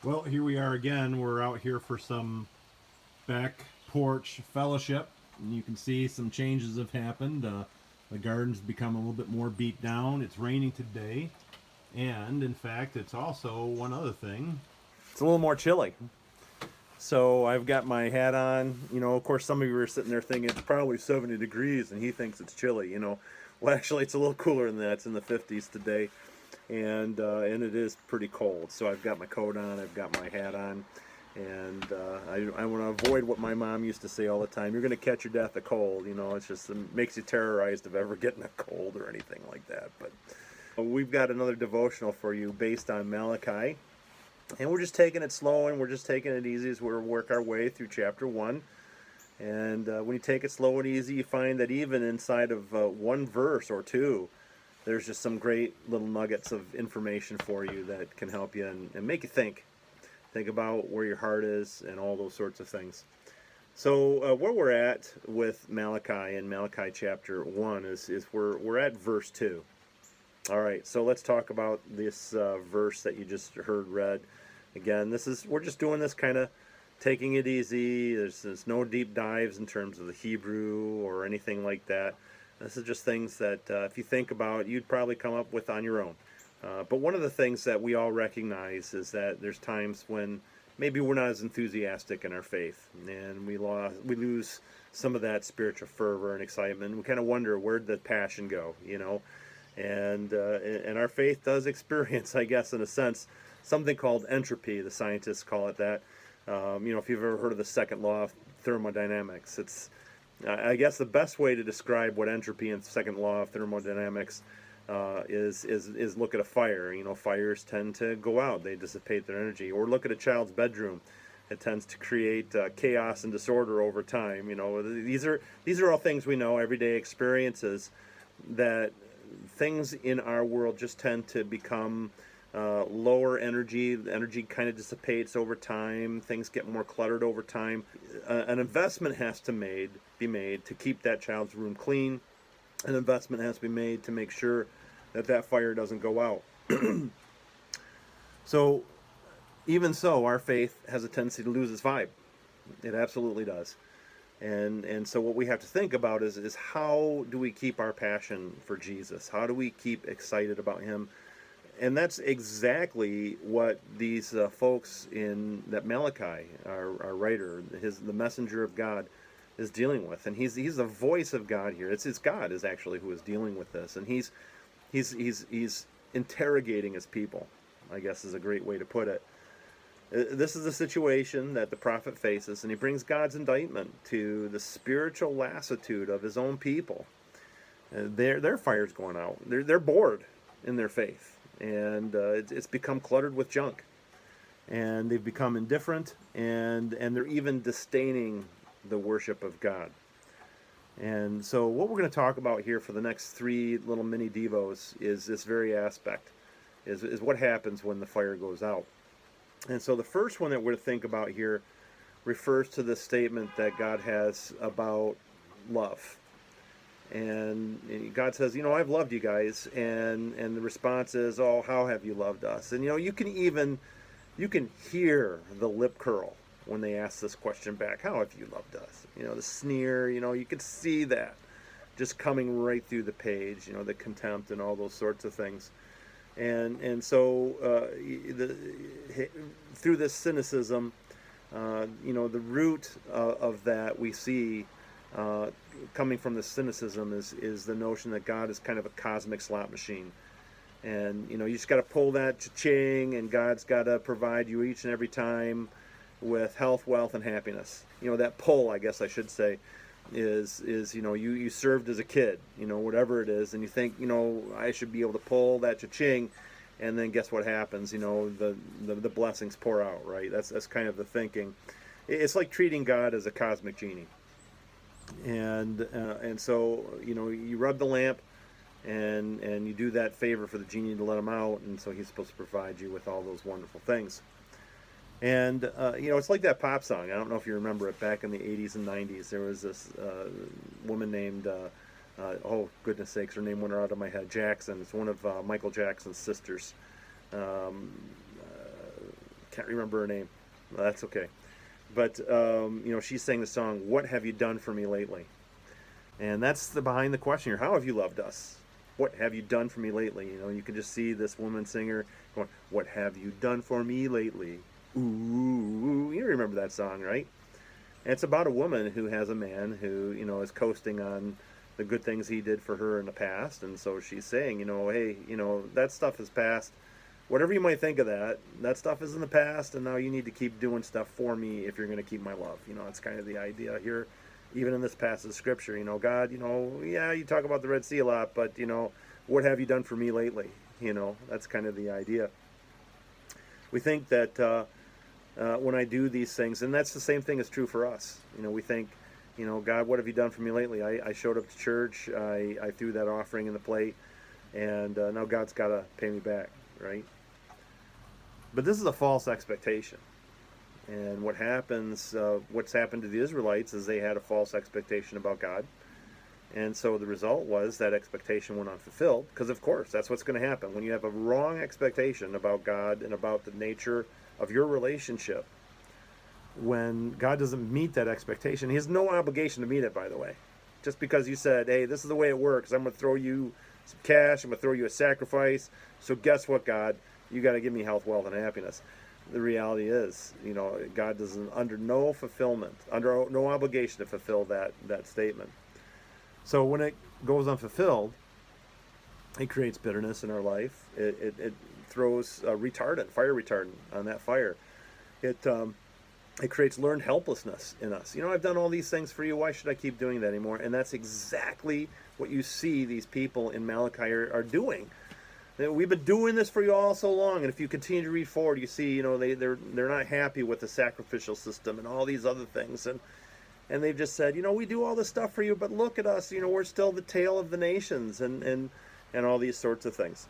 Well, here we are again. We're out here for some back porch fellowship. And you can see some changes have happened. The garden's become a little bit more beat down. It's raining today. And in fact, it's also one other thing. It's a little more chilly. So I've got my hat on. You know, of course, some of you are sitting there thinking it's probably 70 degrees and he thinks it's chilly. You know, well, actually, it's a little cooler than that. It's in the 50s today. And it is pretty cold. So I've got my coat on, I've got my hat on, and I want to avoid what my mom used to say all the time. You're going to catch your death of cold. You know, it's just it makes you terrorized of ever getting a cold or anything like that. But we've got another devotional for you based on Malachi, and we're just taking it slow and we're just taking it easy as we work our way through chapter 1. And when you take it slow and easy, you find that even inside of one verse or two, there's just some great little nuggets of information for you that can help you and make you think about where your heart is and all those sorts of things. So where we're at with Malachi in Malachi chapter 1 is we're at verse 2. All right, so let's talk about this verse that you just heard read. Again, we're just doing this kind of taking it easy. There's no deep dives in terms of the Hebrew or anything like that. This is just things that if you think about, you'd probably come up with on your own. But one of the things that we all recognize is that there's times when maybe we're not as enthusiastic in our faith, and we lose some of that spiritual fervor and excitement. We kind of wonder, where'd the passion go, you know? And our faith does experience, I guess, in a sense, something called entropy. The scientists call it that. You know, if you've ever heard of the second law of thermodynamics, I guess the best way to describe what entropy and second law of thermodynamics is look at a fire. You know, fires tend to go out; they dissipate their energy. Or look at a child's bedroom; it tends to create chaos and disorder over time. You know, these are all things we know, everyday experiences, that things in our world just tend to become lower energy. The energy kind of dissipates over time. Things get more cluttered over time. An investment has to be made to keep that child's room clean. An investment has to be made to make sure that fire doesn't go out. So, even so, our faith has a tendency to lose its vibe. It absolutely does. And so what we have to think about is how do we keep our passion for Jesus? How do we keep excited about him? And that's exactly what these folks that Malachi, our writer, the messenger of God, is dealing with. And he's the voice of God here. It's God is actually who is dealing with this, and he's interrogating his people, I guess is a great way to put it. This is the situation that the prophet faces, and he brings God's indictment to the spiritual lassitude of his own people. Their fire's going out. They're bored in their faith. And it's become cluttered with junk, and they've become indifferent, and they're even disdaining the worship of God. And so what we're going to talk about here for the next 3 little mini devos is this very aspect, is what happens when the fire goes out. And so the first one that we're to think about here refers to the statement that God has about love. And God says, you know, I've loved you guys, and the response is, oh, how have you loved us? And you know, you can hear the lip curl when they ask this question back. How have you loved us? You know, the sneer. You know, you can see that just coming right through the page. You know, the contempt and all those sorts of things. And so through this cynicism, you know, the root of that we see. Coming from the cynicism is the notion that God is kind of a cosmic slot machine, and you know, you just got to pull that cha-ching, and God's got to provide you each and every time with health, wealth, and happiness. You know, that pull, I guess I should say, is you know, you served as a kid, you know, whatever it is, and you think, you know, I should be able to pull that cha-ching, and then guess what happens? You know, the blessings pour out, right? That's kind of the thinking. It's like treating God as a cosmic genie. And so, you know, you rub the lamp, and you do that favor for the genie to let him out, and so he's supposed to provide you with all those wonderful things. And you know, it's like that pop song. I don't know if you remember it. Back in the 80s and 90s, there was this woman named oh goodness sakes, her name went out of my head. Jackson. It's one of Michael Jackson's sisters. Can't remember her name. Well, that's okay. But she sang the song, "What Have You Done for Me Lately?" And that's the behind the question here. How have you loved us? What have you done for me lately? You can just see this woman singer going, "What have you done for me lately?" Ooh, ooh, ooh. You remember that song, right? And it's about a woman who has a man who, is coasting on the good things he did for her in the past. And so she's saying, hey, that stuff is past. Whatever you might think of that stuff is in the past, and now you need to keep doing stuff for me if you're going to keep my love. It's kind of the idea here, even in this passage of scripture. God, yeah, you talk about the Red Sea a lot, but, what have you done for me lately? That's kind of the idea. We think that when I do these things, and that's the same thing is true for us. We think, God, what have you done for me lately? I showed up to church, I threw that offering in the plate, and now God's got to pay me back, right? But this is a false expectation. And what's happened to the Israelites is they had a false expectation about God. And so the result was that expectation went unfulfilled, because of course that's what's going to happen. When you have a wrong expectation about God and about the nature of your relationship, when God doesn't meet that expectation, he has no obligation to meet it, by the way. Just because you said, hey, this is the way it works, I'm going to throw you some cash, I'm going to throw you a sacrifice, so guess what, God? You got to give me health, wealth, and happiness. The reality is, God doesn't, under no fulfillment, under no obligation to fulfill that statement. So when it goes unfulfilled, it creates bitterness in our life. It throws fire retardant on that fire. It creates learned helplessness in us. I've done all these things for you. Why should I keep doing that anymore? And that's exactly what you see these people in Malachi are doing. We've been doing this for you all so long, and if you continue to read forward, you see, they're not happy with the sacrificial system and all these other things, and they've just said, we do all this stuff for you, but look at us, we're still the tail of the nations, and all these sorts of things,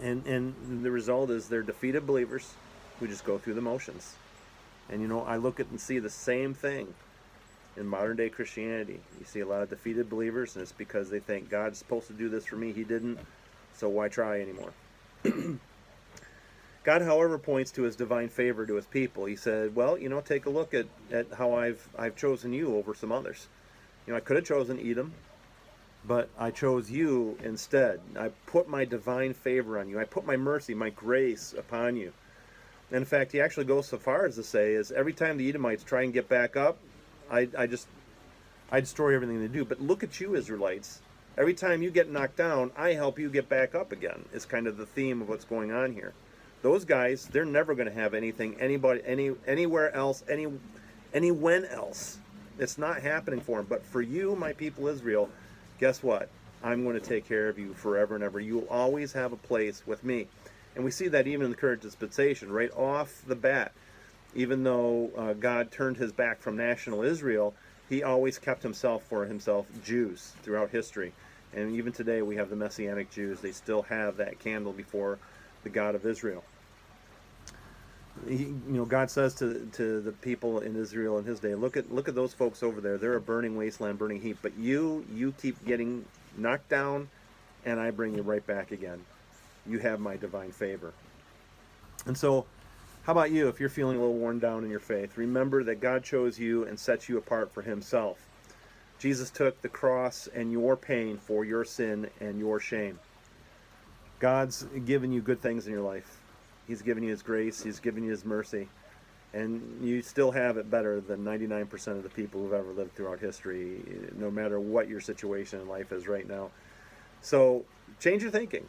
and the result is they're defeated believers who just go through the motions. And I look at and see the same thing in modern day Christianity. You see a lot of defeated believers, and it's because they think God's supposed to do this for me, he didn't. So why try anymore? God, however, points to his divine favor to his people. He said, well, take a look at how I've chosen you over some others. I could have chosen Edom, but I chose you instead. I put my divine favor on you. I put my mercy, my grace upon you. And in fact, he actually goes so far as to say is every time the Edomites try and get back up, I destroy everything they do. But look at you, Israelites. Every time you get knocked down, I help you get back up again, is kind of the theme of what's going on here. Those guys, they're never going to have anything, anywhere else, when else. It's not happening for them. But for you, my people Israel, guess what? I'm going to take care of you forever and ever. You will always have a place with me. And we see that even in the current dispensation, right off the bat. Even though God turned his back from national Israel, he always kept himself Jews throughout history. And even today we have the Messianic Jews. They still have that candle before the God of Israel. God says to the people in Israel in his day, look at those folks over there. They're a burning wasteland, burning heap. But you keep getting knocked down, and I bring you right back again. You have my divine favor. And so, how about you if you're feeling a little worn down in your faith? Remember that God chose you and set you apart for himself. Jesus took the cross and your pain for your sin and your shame. God's given you good things in your life. He's given you his grace. He's given you his mercy. And you still have it better than 99% of the people who've ever lived throughout history, no matter what your situation in life is right now. So change your thinking.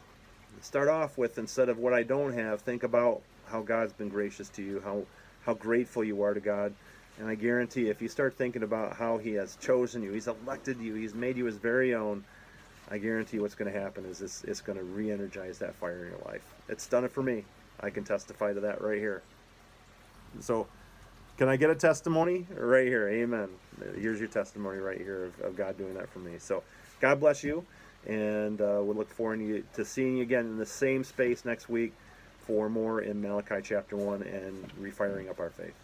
Start off with, instead of what I don't have, think about how God's been gracious to you, how grateful you are to God. And I guarantee if you start thinking about how he has chosen you, he's elected you, he's made you his very own, I guarantee what's going to happen is it's going to re-energize that fire in your life. It's done it for me. I can testify to that right here. So, can I get a testimony? Right here. Amen. Here's your testimony right here of God doing that for me. So, God bless you. And we'll look forward to seeing you again in the same space next week for more in Malachi chapter 1 and refiring up our faith.